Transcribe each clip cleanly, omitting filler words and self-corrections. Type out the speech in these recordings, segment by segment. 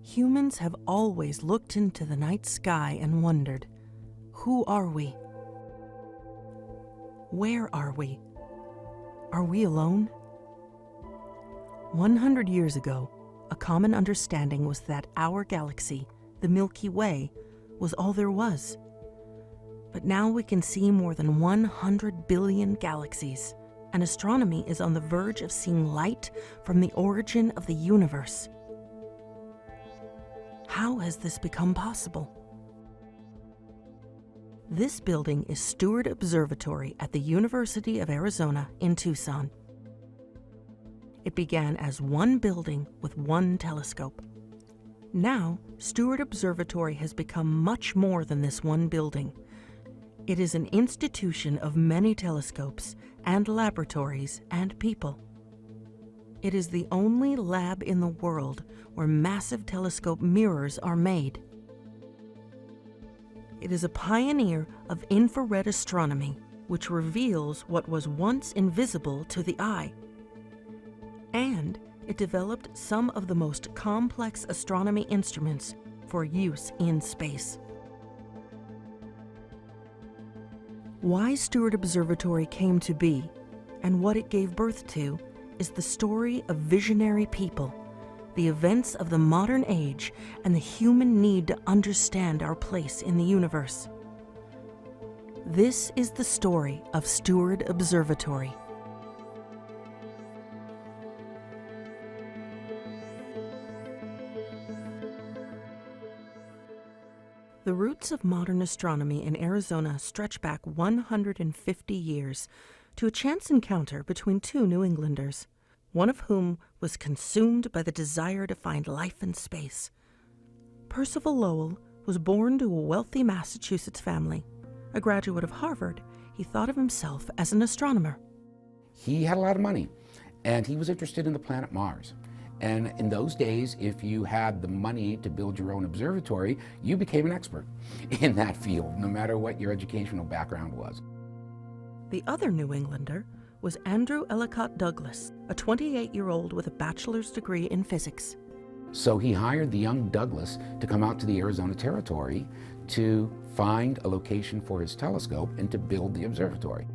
Humans have always looked into the night sky and wondered, who are we? Where are we? Are we alone? 100 years ago, a common understanding was that our galaxy, the Milky Way, was all there was. But now we can see more than 100 billion galaxies, and astronomy is on the verge of seeing light from the origin of the universe. How has this become possible? This building is Steward Observatory at the University of Arizona in Tucson. It began as one building with one telescope. Now, Steward Observatory has become much more than this one building. It is an institution of many telescopes and laboratories and people. It is the only lab in the world where massive telescope mirrors are made. It is a pioneer of infrared astronomy, which reveals what was once invisible to the eye. And it developed some of the most complex astronomy instruments for use in space. Why Steward Observatory came to be and what it gave birth to is the story of visionary people, the events of the modern age, and the human need to understand our place in the universe. This is the story of Steward Observatory. The roots of modern astronomy in Arizona stretch back 150 years to a chance encounter between two New Englanders, one of whom was consumed by the desire to find life in space. Percival Lowell was born to a wealthy Massachusetts family. A graduate of Harvard, he thought of himself as an astronomer. He had a lot of money, and he was interested in the planet Mars. And in those days, if you had the money to build your own observatory, you became an expert in that field, no matter what your educational background was. The other New Englander was Andrew Ellicott Douglas, a 28-year-old with a bachelor's degree in physics. So he hired the young Douglas to come out to the Arizona Territory to find a location for his telescope and to build the observatory.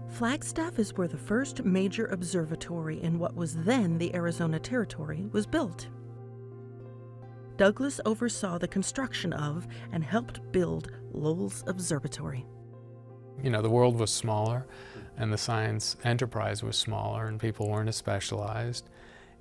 Flagstaff is where the first major observatory in what was then the Arizona Territory was built. Douglas oversaw the construction of and helped build Lowell's Observatory. You know, the world was smaller and the science enterprise was smaller and people weren't as specialized,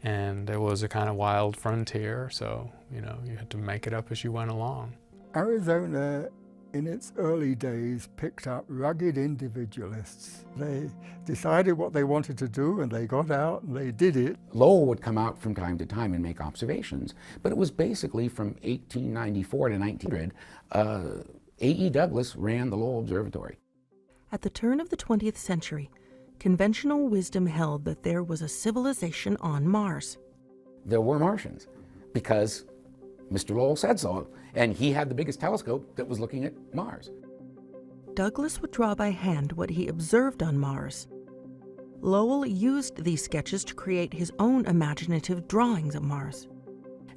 and it was a kind of wild frontier, so, you know, you had to make it up as you went along. Arizona, in its early days, picked up rugged individualists. They decided what they wanted to do and they got out and they did it. Lowell would come out from time to time and make observations, but it was basically from 1894 to 1900, A.E. Douglas ran the Lowell Observatory. At the turn of the 20th century, conventional wisdom held that there was a civilization on Mars. There were Martians, because Mr. Lowell said so, and he had the biggest telescope that was looking at Mars. Douglas would draw by hand what he observed on Mars. Lowell used these sketches to create his own imaginative drawings of Mars.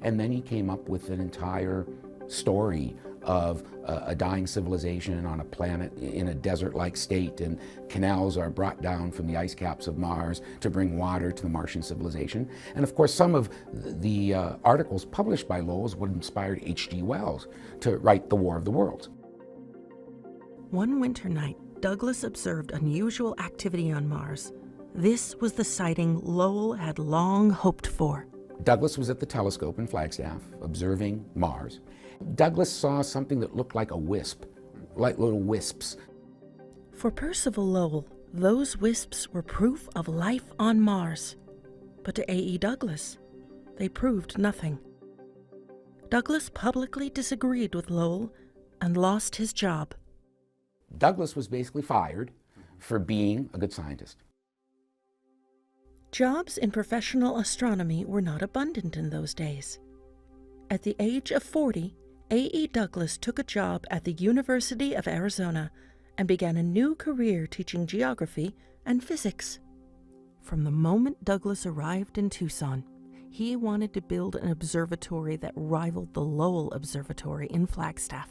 And then he came up with an entire story of a dying civilization on a planet in a desert-like state, and canals are brought down from the ice caps of Mars to bring water to the Martian civilization. And of course, some of the articles published by Lowell would inspire H.G. Wells to write The War of the Worlds. One winter night, Douglas observed unusual activity on Mars. This was the sighting Lowell had long hoped for. Douglas was at the telescope in Flagstaff observing Mars. Douglas saw something that looked like a wisp, like little wisps. For Percival Lowell, those wisps were proof of life on Mars. But to A.E. Douglas, they proved nothing. Douglas publicly disagreed with Lowell and lost his job. Douglas was basically fired for being a good scientist. Jobs in professional astronomy were not abundant in those days. At the age of 40, A.E. Douglas took a job at the University of Arizona and began a new career teaching geography and physics. From the moment Douglas arrived in Tucson, he wanted to build an observatory that rivaled the Lowell Observatory in Flagstaff.